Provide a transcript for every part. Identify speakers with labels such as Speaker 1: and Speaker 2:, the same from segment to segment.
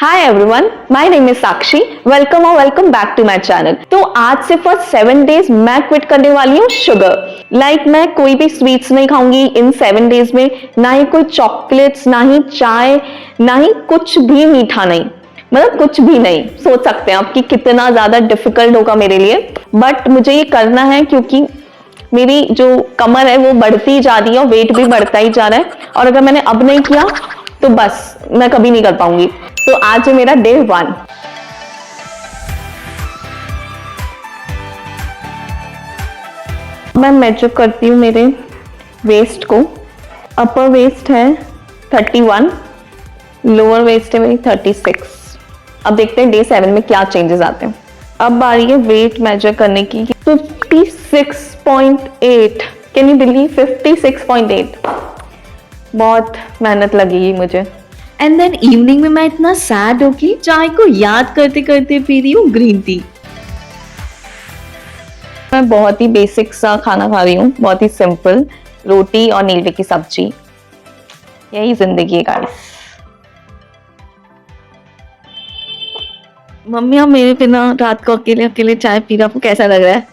Speaker 1: Hi everyone, my name is Sakshi. Welcome और welcome back to my channel. तो आज से फॉर 7 डेज मैं क्विट करने वाली हूँ शुगर। मैं कोई भी स्वीट्स नहीं खाऊंगी इन 7 डेज में, ना ही कोई चॉकलेट्स, ना ही चाय, ना ही कुछ भी मीठा नहीं, मतलब कुछ भी नहीं। सोच सकते हैं आप कि कितना ज्यादा डिफिकल्ट होगा मेरे लिए, बट मुझे ये करना है क्योंकि मेरी जो कमर है वो बढ़ती जा रही है और वेट भी बढ़ता ही जा रहा है, और अगर मैंने अब नहीं किया तो बस मैं कभी नहीं कर पाऊंगी। तो आज है मेरा डे 1। मैं मेजर करती हूँ मेरे वेस्ट को। अपर वेस्ट है 31, लोअर वेस्ट है मेरी 36। अब देखते हैं डे 7 में क्या चेंजेस आते हैं। अब बारी है वेट मेजर करने की। 56.8, कैन यू बिलीव 56.8। बहुत मेहनत लगेगी मुझे।
Speaker 2: एंड देन इवनिंग में मैं इतना सैड हूँ कि चाय को याद करते करते पी रही हूँ ग्रीन टी।
Speaker 1: मैं बहुत ही बेसिक सा खाना खा रही हूँ, बहुत ही सिंपल, रोटी और नीलवे की सब्जी। यही जिंदगी है गाइस।
Speaker 2: मम्मी अब मेरे बिना रात को अकेले अकेले चाय पी रहा, आपको कैसा लग रहा है?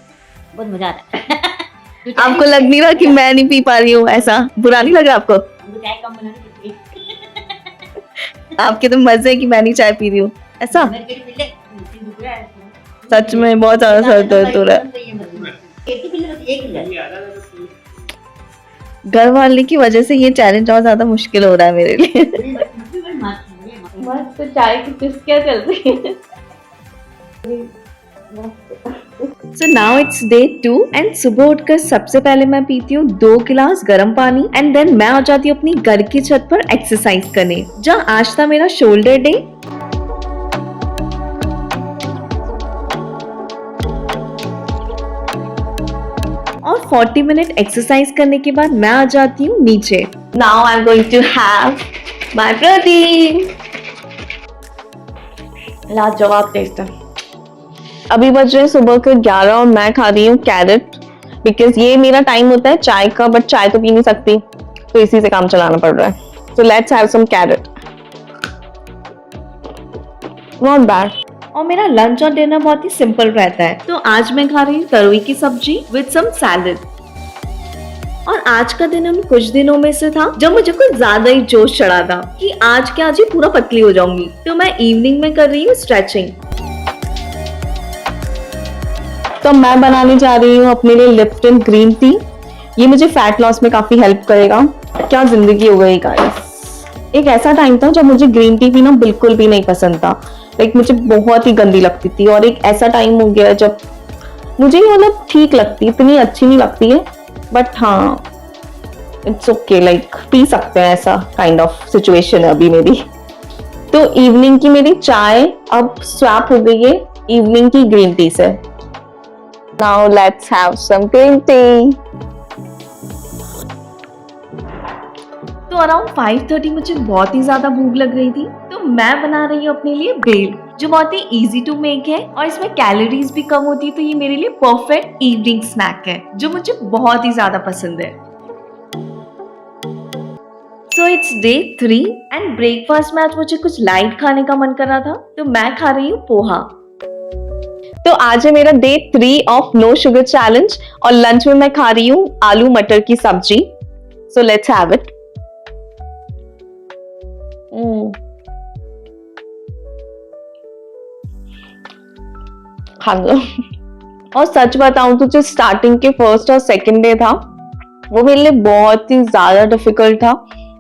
Speaker 3: बहुत मजा आ रहा है।
Speaker 2: आपको लग नहीं रहा कि मैं नहीं पी पा रही हूँ? ऐसा बुरा नहीं लग रहा आपको?
Speaker 3: हमको चाय कम बनानी पड़ती है।
Speaker 2: आपके तो मजे है कि मैं नहीं चाय पी रही हूँ, ऐसा?
Speaker 3: मेरे पेट में सिर दुख रहा है।
Speaker 2: सच में बहुत ज्यादा सर दर्द हो रहा है। घर वाले की वजह से ये चैलेंज और ज्यादा मुश्किल हो रहा है मेरे लिए।
Speaker 1: मस्त चाय की चुस्कियां चल रही है।
Speaker 2: So now it's day 2 and सुबह उठकर सबसे पहले मैं पीती हूँ 2 गिलास गर्म पानी एंड देन मैं आ जाती हूँ अपनी घर की छत पर एक्सरसाइज करने, जहाँ आज था मेरा शोल्डर डे। और 40 मिनट एक्सरसाइज करने के बाद मैं आ जाती हूँ नीचे।
Speaker 1: Now I'm going to have my protein। लाजवाब टेस्ट है। अभी बज रहे सुबह के 11 और मैं खा रही हूँ कैरेट, बिकॉज ये मेरा टाइम होता है चाय का, बट चाय तो पी नहीं सकती, तो इसी से काम चलाना पड़ रहा है। So let's have some carrot. Not bad.
Speaker 2: और मेरा लंच और डिनर बहुत ही सिंपल रहता है, तो आज मैं खा रही हूँ तरोई की सब्जी विद सम सैलेड। और आज का दिन उन कुछ दिनों में से था जब मुझे कुछ ज्यादा ही जोश चढ़ा था कि आज के आज ही पूरा पतली हो जाऊंगी, तो मैं इवनिंग में कर रही हूँ स्ट्रेचिंग।
Speaker 1: तो मैं बनाने जा रही हूँ अपने लिए लिप्टन ग्रीन टी। ये मुझे फैट लॉस में काफी हेल्प करेगा। क्या जिंदगी हो गई गाइस। एक ऐसा टाइम था जब मुझे ग्रीन टी पीना बिल्कुल भी नहीं पसंद था, मुझे बहुत ही गंदी लगती थी, और एक ऐसा टाइम हो गया जब मुझे मतलब ठीक लगती, इतनी अच्छी नहीं लगती है, बट हाँ इट्स ओके, पी सकते हैं, ऐसा काइंड ऑफ सिचुएशन है अभी मेरी। तो इवनिंग की मेरी चाय अब स्वैप हो गई है इवनिंग की ग्रीन टी से। Now let's have some green tea।
Speaker 2: तो अराउंड 5:30 मुझे बहुत ही ज्यादा भूख लग रही थी, तो मैं बना रही हूँ अपने लिए भेल, जो बहुत ही इजी टू मेक है और इसमें कैलोरीज भी कम होती है, तो ये मेरे लिए परफेक्ट इवनिंग स्नैक है जो मुझे बहुत ही ज्यादा पसंद है। So it's day 3 and breakfast में आज मुझे कुछ लाइट खाने का मन कर रहा था, तो मैं खा रही हूँ पोहा।
Speaker 1: तो आज है मेरा day 3 of no sugar challenge, और लंच में मैं खा रही हूँ आलू मटर की सब्जी। So let's have it. खा लो। और सच बताऊं तो जो स्टार्टिंग के फर्स्ट और सेकंड डे था वो मेरे लिए बहुत ही ज्यादा डिफिकल्ट था,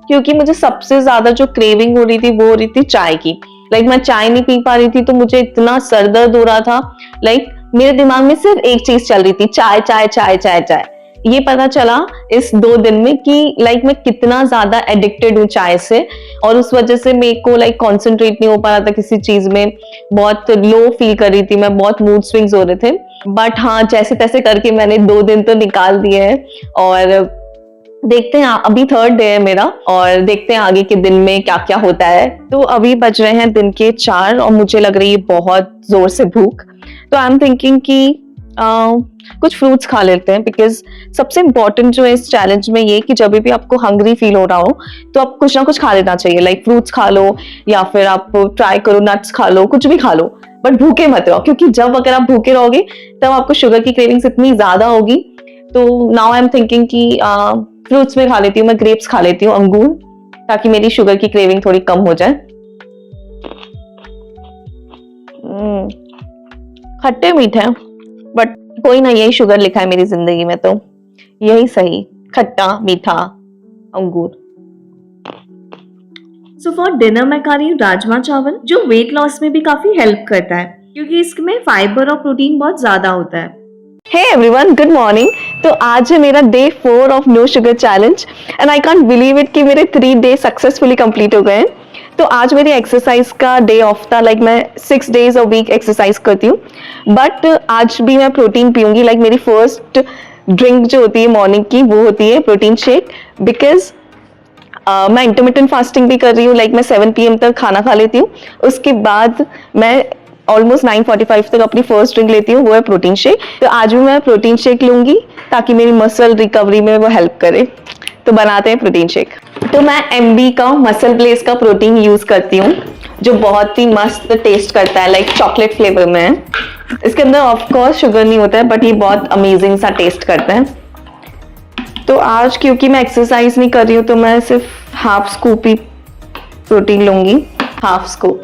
Speaker 1: क्योंकि मुझे सबसे ज्यादा जो क्रेविंग हो रही थी वो हो रही थी चाय की। मैं चाय नहीं पी पा रही थी, तो मुझे इतना सर दर्द हो रहा था। मेरे दिमाग में सिर्फ एक चीज चल रही थी, चाय चाय चाय चाय चाय। ये पता चला इस 2 दिन में कि मैं कितना ज्यादा एडिक्टेड हूँ चाय से, और उस वजह से मेरे को कंसंट्रेट नहीं हो पा रहा था किसी चीज में, बहुत लो फील कर रही थी मैं, बहुत मूड स्विंग्स हो रहे थे। बट हाँ, जैसे तैसे करके मैंने 2 दिन तो निकाल दिए हैं, और देखते हैं, अभी 3rd डे है मेरा, और देखते हैं आगे के दिन में क्या क्या होता है। तो अभी बज रहे हैं दिन के 4 और मुझे लग रही है बहुत जोर से भूख। तो आई एम थिंकिंग कि कुछ फ्रूट्स खा लेते हैं, बिकॉज सबसे इम्पोर्टेंट जो है इस चैलेंज में ये कि जब भी आपको हंग्री फील हो रहा हो तो आप कुछ ना कुछ खा लेना चाहिए, लाइक फ्रूट्स खा लो या फिर आप ट्राई करो नट्स खा लो, कुछ भी खा लो, बट भूखे मत रहो, क्योंकि जब अगर आप भूखे रहोगे तब आपको शुगर की क्रेविंग्स इतनी ज्यादा होगी। तो नाउ आई एम थिंकिंग कि फ्रूट्स में खा लेती हूँ, मैं ग्रेप्स खा लेती हूँ, अंगूर, ताकि मेरी शुगर की क्रेविंग थोड़ी कम हो जाए। खट्टे मीठे हैं, बट कोई ना, यही शुगर लिखा है मेरी जिंदगी में, तो यही सही, खट्टा मीठा अंगूर।
Speaker 2: सो फॉर डिनर मैं खा रही हूँ राजमा चावल, जो वेट लॉस में भी काफी हेल्प करता है क्योंकि इसमें फाइबर और प्रोटीन बहुत ज्यादा होता है।
Speaker 1: Hey everyone, good morning. तो आज है मेरा day 4 of no sugar challenge and I can't believe it कि मेरे 3 डे सक्सेसफुली कंप्लीट हो गए हैं। तो आज मेरी एक्सरसाइज का डे ऑफ था, लाइक मैं 6 डेज अ वीक एक्सरसाइज करती हूँ, बट आज भी मैं प्रोटीन पीऊंगी। लाइक मेरी फर्स्ट ड्रिंक जो होती है मॉर्निंग की वो होती है प्रोटीन शेक, बिकॉज मैं इंटरमिटेंट फास्टिंग भी कर रही हूँ। लाइक मैं 7 PM तक खाना खा लेती हूँ, उसके बाद मैं ऑलमोस्ट 9:45 तक अपनी फर्स्ट ड्रिंक लेती हूँ, वो है प्रोटीन शेक। तो आज भी मैं प्रोटीन शेक लूंगी ताकि मेरी मसल रिकवरी में वो हेल्प करे। तो बनाते हैं प्रोटीन शेक। तो मैं MB का मसल ब्लेस का प्रोटीन यूज करती हूँ, जो बहुत ही मस्त टेस्ट करता है, लाइक चॉकलेट फ्लेवर में है। इसके अंदर ऑफकोर्स शुगर नहीं होता है, बट ये बहुत अमेजिंग सा टेस्ट करता है। तो आज क्योंकि मैं एक्सरसाइज नहीं कर रही हूँ तो मैं सिर्फ हाफ स्कूप ही प्रोटीन लूंगी, हाफ स्कूप।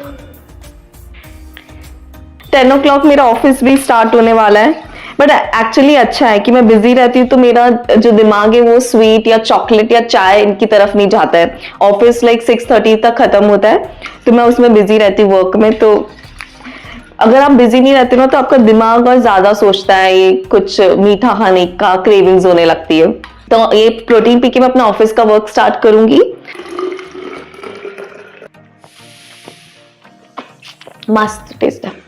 Speaker 1: 10 o'clock मेरा ऑफिस भी स्टार्ट होने वाला है, बट एक्चुअली अच्छा है कि मैं बिजी रहती हूँ तो मेरा जो दिमाग है वो स्वीट या चॉकलेट या चाय इनकी तरफ नहीं जाता है। ऑफिस लाइक 6:30 तक खत्म होता है, तो मैं उसमें बिजी रहती हूँ वर्क में। तो अगर आप बिजी नहीं रहते ना तो आपका दिमाग और ज्यादा सोचता है, ये कुछ मीठा खाने का क्रेविंग्स होने लगती है। तो ये प्रोटीन पी के मैं अपना ऑफिस का वर्क स्टार्ट करूंगी। मस्त टेस्ट है।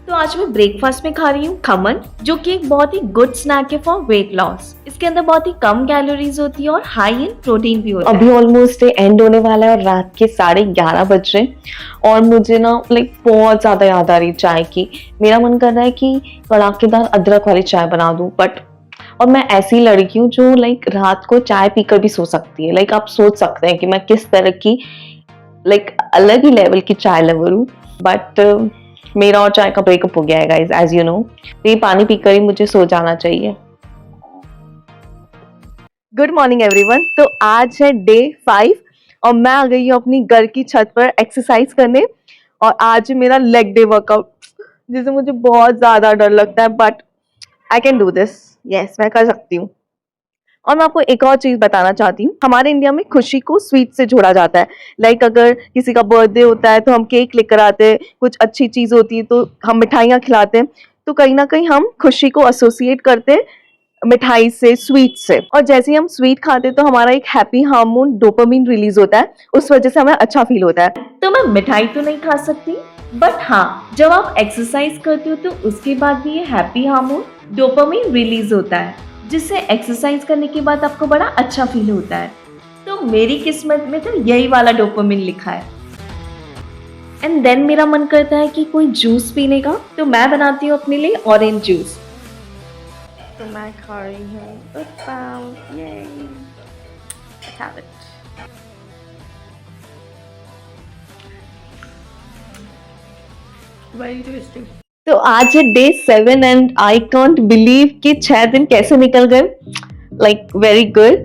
Speaker 2: तो आज मैं ब्रेकफास्ट में खा रही हूँ खमन, जो कि एक बहुत ही गुड स्नैक है फॉर वेट लॉस। इसके अंदर बहुत ही कम कैलोरीज होती है और हाई इन प्रोटीन भी होता है।
Speaker 1: अभी ऑलमोस्ट एंड होने वाला है और रात के 11:30 बज रहे हैं और मुझे ना लाइक बहुत ज्यादा याद आ रही चाय की। मेरा मन कर रहा है कि कड़ाकेदार अदरक वाली चाय बना दूं, बट और मैं ऐसी लड़की हूँ जो लाइक रात को चाय पीकर भी सो सकती है। लाइक आप सोच सकते हैं कि मैं किस तरह की लाइक अलग ही लेवल की चाय लवर हूँ, बट मेरा और चाय का ब्रेकअप हो गया है गाइस, एज यू नो। तो ये पानी पीकर ही मुझे सो जाना चाहिए। Good morning everyone. तो आज है डे 5 और मैं आ गई हूँ अपनी घर की छत पर एक्सरसाइज करने, और आज मेरा लेग डे वर्कआउट, जिसे मुझे बहुत ज्यादा डर लगता है, but I can do this. Yes, मैं कर सकती हूँ। और मैं आपको एक और चीज बताना चाहती हूँ, हमारे इंडिया में खुशी को स्वीट से जोड़ा जाता है। लाइक अगर किसी का बर्थडे होता है तो हम केक लेकर आते हैं, कुछ अच्छी चीज होती है तो हम मिठाइयाँ खिलाते हैं। तो कहीं ना कहीं हम खुशी को एसोसिएट करते हैं मिठाई से, स्वीट से। और जैसे ही हम स्वीट खाते हैं तो हमारा एक हैप्पी हार्मोन डोपामिन रिलीज होता है, उस वजह से हमें अच्छा फील होता है।
Speaker 2: तो मैं मिठाई तो नहीं खा सकती, बट हाँ, जब आप एक्सरसाइज करते हो तो उसके बाद भी ये हैप्पी हार्मोन डोपामिन रिलीज होता है, जिससे एक्सरसाइज करने के बाद आपको बड़ा अच्छा फील होता है। तो मेरी किस्मत में तो यही वाला डोपामिन लिखा है। एंड देन मेरा मन करता है कि कोई जूस पीने का, तो मैं बनाती हूँ अपने लिए ऑरेंज जूस। तो मैं खा रही हूँ,
Speaker 3: वेरी टेस्टी।
Speaker 1: तो आज है day 7 and I can't believe कि 6 दिन कैसे निकल गए। Like very good.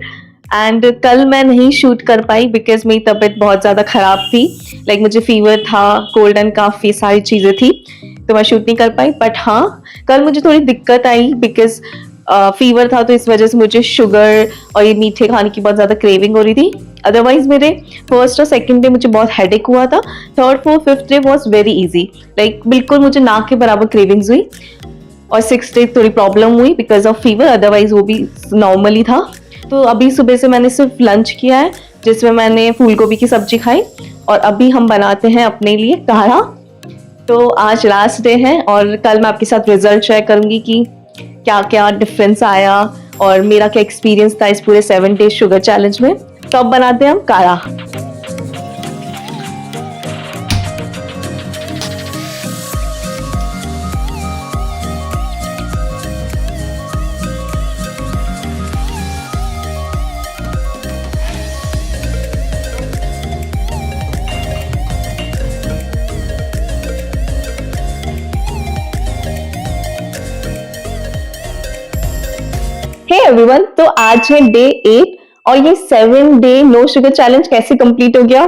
Speaker 1: एंड कल मैं नहीं शूट कर पाई बिकॉज मेरी तबीयत बहुत ज़्यादा ख़राब थी। लाइक मुझे फीवर था, कोल्ड एंड काफ़ी सारी चीज़ें थी, तो मैं शूट नहीं कर पाई। बट हाँ, कल मुझे थोड़ी दिक्कत आई बिकॉज फीवर था, तो इस वजह से मुझे शुगर और ये मीठे खाने की बहुत ज़्यादा क्रेविंग हो रही थी। अदरवाइज मेरे फर्स्ट और सेकंड डे मुझे बहुत हेडेक हुआ था। Third, fourth, fifth day was very easy, like बिल्कुल मुझे ना के बराबर क्रेविंग्स हुई। और 6th डे थोड़ी प्रॉब्लम हुई बिकॉज ऑफ फीवर, अदरवाइज वो भी नॉर्मली था। तो अभी सुबह से मैंने सिर्फ लंच किया है, जिसमें मैंने फूल गोभी की सब्जी खाई, और अभी हम बनाते हैं अपने लिए काढ़ा। तो आज लास्ट डे है और कल मैं आपके साथ रिजल्ट शेयर करूंगी कि क्या क्या डिफरेंस आया और मेरा क्या एक्सपीरियंस था इस पूरे 7 डेज शुगर चैलेंज में। तो अब बनाते हैं हम काढ़ा। एवरीवन, तो आज है डे 8 और ये 7 डे नो शुगर चैलेंज कैसे कंप्लीट हो गया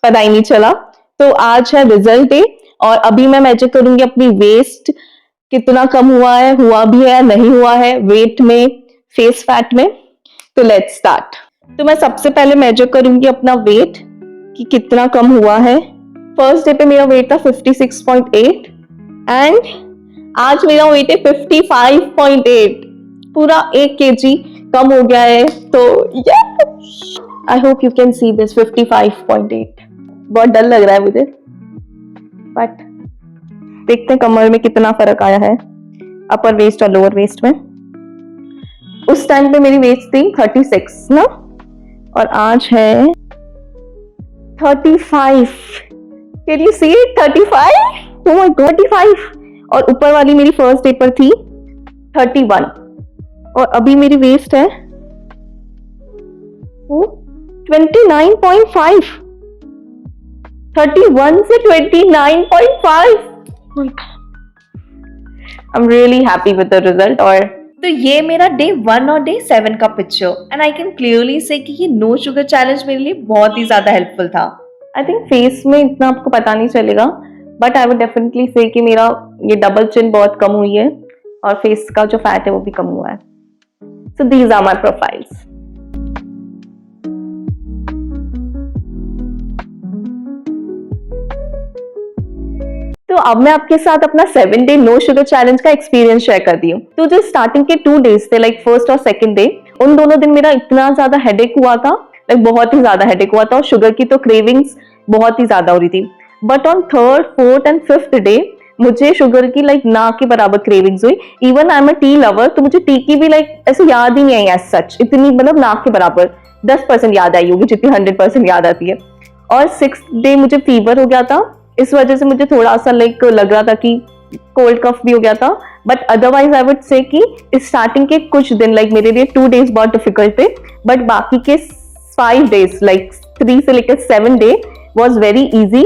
Speaker 1: पता ही नहीं चला। तो आज है रिजल्ट डे और अभी मैं मेजर करूंगी अपनी वेस्ट कितना कम हुआ है, हुआ भी है या नहीं हुआ है, वेट में, फेस फैट में। तो लेट्स स्टार्ट। तो मैं सबसे पहले मेजर करूंगी अपना वेट कि कितना कम हुआ है। फर्स्ट डे पे मेरा वेट था 56.8 एंड आज मेरा वेट है 55.8, पूरा 1 kg कम हो गया है। तो I hope you can see this 55.8। बहुत डर लग रहा है मुझे, बट देखते हैं कमर में कितना फर्क आया है, अपर वेस्ट और लोअर वेस्ट में। उस टाइम पे मेरी वेस्ट थी 36 ना, और आज है 35। Can you see it? 35। Oh my God, 35। और ऊपर वाली मेरी फर्स्ट डे पर थी 31 और अभी मेरी वेस्ट है 29.5। 31 से 29.5। I'm really happy with the result। और
Speaker 2: तो ये मेरा डे 1 और डे 7 का picture and I can clearly से कि ये नो शुगर चैलेंज मेरे लिए बहुत ही ज्यादा हेल्पफुल था।
Speaker 1: आई थिंक फेस में इतना आपको पता नहीं चलेगा, बट आई वुड डेफिनेटली से कि मेरा ये डबल चिन बहुत कम हुई है और फेस का जो फैट है वो भी कम हुआ है। So these are my profiles. तो अब मैं आपके साथ अपना 7 डे नो शुगर चैलेंज का एक्सपीरियंस शेयर कर दी हूँ। तो जो स्टार्टिंग के 2 डेज थे, लाइक फर्स्ट और सेकंड डे, उन दोनों दिन मेरा इतना ज्यादा हेडेक हुआ था, लाइक बहुत ही ज्यादा हेडेक हुआ था और शुगर की तो क्रेविंग्स बहुत ही ज्यादा हो रही थी। But on 3rd, 4th and 5th day मुझे शुगर की लाइक ना के बराबर क्रेविंग्स हुई। Even I am a tea lover, तो मुझे टी की भी लाइक ऐसे याद ही नहीं आई एज सच, इतनी मतलब ना के बराबर 10% याद आई होगी जितनी 100% याद आती है। और 6th डे मुझे फीवर हो गया था, इस वजह से मुझे थोड़ा सा लाइक लग रहा था कि कोल्ड कफ भी हो गया था। But otherwise I would say कि स्टार्टिंग के कुछ दिन लाइक मेरे लिए 2 डेज बहुत डिफिकल्ट थे, बट बाकी के 5 डेज लाइक 3 से लेकर 7 डे वॉज वेरी इजी।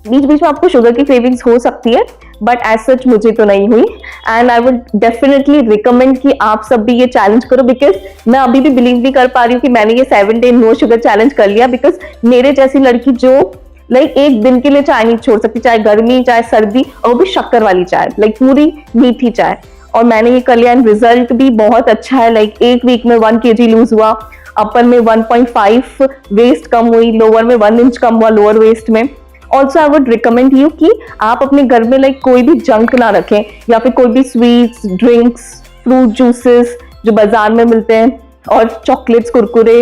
Speaker 1: बीच बीच में आपको शुगर की क्रेविंग्स हो सकती है, बट एज सच मुझे तो नहीं हुई। And I would definitely recommend कि आप सब भी ये चैलेंज करो, बिकॉज मैं अभी भी बिलीव नहीं कर पा रही हूँ कि मैंने ये 7 डे नो शुगर चैलेंज कर लिया। बिकॉज मेरे जैसी लड़की जो लाइक एक दिन के लिए चाय नहीं छोड़ सकती, चाहे गर्मी चाहे सर्दी, और वो भी शक्कर वाली चाय, लाइक पूरी मीठी चाय, और मैंने ये कर लिया। एंड रिजल्ट भी बहुत अच्छा है, लाइक 1 वीक में 1 kg लूज हुआ, अपर में 1.5 वेस्ट कम हुई, लोअर में 1 इंच कम हुआ लोअर वेस्ट में। Also I would recommend you कि आप अपने घर में लाइक कोई भी जंक ना रखें, या फिर कोई भी स्वीट्स, ड्रिंक्स, फ्रूट जूसेस जो बाजार में मिलते हैं, और चॉकलेट्स, कुरकुरे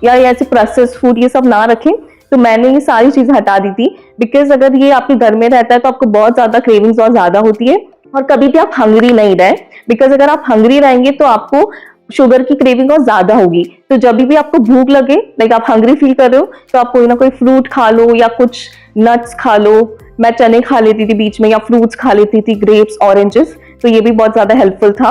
Speaker 1: या ऐसे प्रोसेस्ड फूड, ये सब ना रखें। तो मैंने ये सारी चीजें हटा दी थी, बिकॉज अगर ये आपके घर में रहता है तो आपको बहुत ज्यादा क्रेविंग्स और ज्यादा होती है, और कभी भी आप हंग्री नहीं रहे। बिकॉज अगर आप हंग्री रहेंगे तो आपको शुगर की क्रेविंग और ज्यादा होगी। तो जब भी आपको भूख लगे, लाइक आप हंग्री फील कर रहे हो, तो आप कोई ना कोई फ्रूट खा लो या कुछ नट्स खा लो। मैं चने खा लेती थी बीच में, या फ्रूट्स खा लेती थी, ग्रेप्स, ऑरेंजेस, तो ये भी बहुत ज्यादा हेल्पफुल था।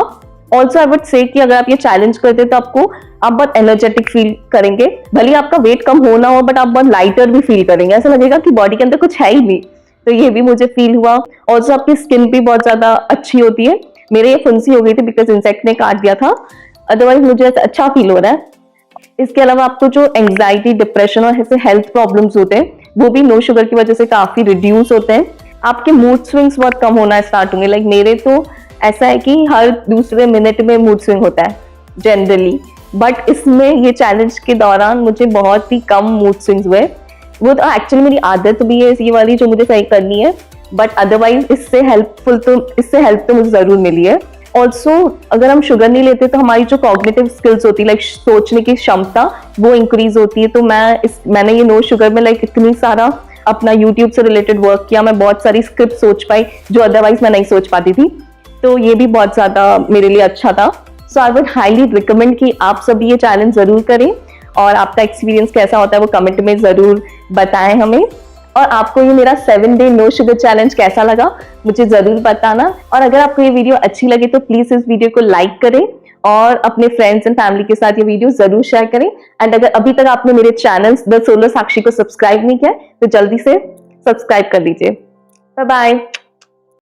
Speaker 1: ऑल्सो आई वुड से कि अगर आप ये चैलेंज करते तो आप बहुत एनर्जेटिक फील करेंगे, भले आपका वेट कम होना हो, बट आप बहुत लाइटर भी फील करेंगे, ऐसा लगेगा कि बॉडी के अंदर कुछ है ही नहीं। तो ये भी मुझे फील हुआ। ऑल्सो आपकी स्किन भी बहुत ज्यादा अच्छी होती है। मेरे ये फुंसी हो गई थी बिकॉज इंसेक्ट ने काट दिया था, अदरवाइज मुझे अच्छा फील हो रहा है। इसके अलावा आपको जो एंग्जाइटी, डिप्रेशन और ऐसे हेल्थ प्रॉब्लम्स होते हैं, वो भी नो शुगर की वजह से काफी रिड्यूस होते हैं। आपके मूड स्विंग्स बहुत कम होना स्टार्ट होंगे, लाइक मेरे तो ऐसा है कि हर दूसरे मिनट में मूड स्विंग होता है जनरली, बट इसमें ये चैलेंज के दौरान मुझे बहुत ही कम मूड स्विंग्स हुए। वो तो एक्चुअली मेरी आदत भी है ये वाली जो मुझे सही करनी है, बट अदरवाइज इससे हेल्प तो मुझे जरूर मिली है। ऑल्सो अगर हम शुगर नहीं लेते तो हमारी जो कॉग्निटिव स्किल्स होती है, लाइक सोचने की क्षमता, वो इंक्रीज होती है। तो मैंने ये नो शुगर में लाइक इतनी सारा अपना यूट्यूब से रिलेटेड वर्क किया, मैं बहुत सारी स्क्रिप्ट सोच पाई जो अदरवाइज मैं नहीं सोच पाती थी। तो ये भी बहुत ज्यादा मेरे लिए अच्छा था। सो आई वुड हाईली रिकमेंड कि आप सभी ये चैलेंज जरूर करें, और आपका एक्सपीरियंस कैसा होता है वो कमेंट में जरूर बताएं हमें। और आपको ये मेरा 7 डे नो शुगर चैलेंज कैसा लगा मुझे जरूर बताना। और अगर आपको ये वीडियो अच्छी लगी तो प्लीज इस वीडियो को लाइक करें और अपने फ्रेंड्स एंड फैमिली के साथ ये वीडियो जरूर शेयर करें। एंड अगर अभी तक आपने मेरे चैनल द सोलर साक्षी को सब्सक्राइब नहीं किया तो जल्दी से सब्सक्राइब कर लीजिए। Bye bye.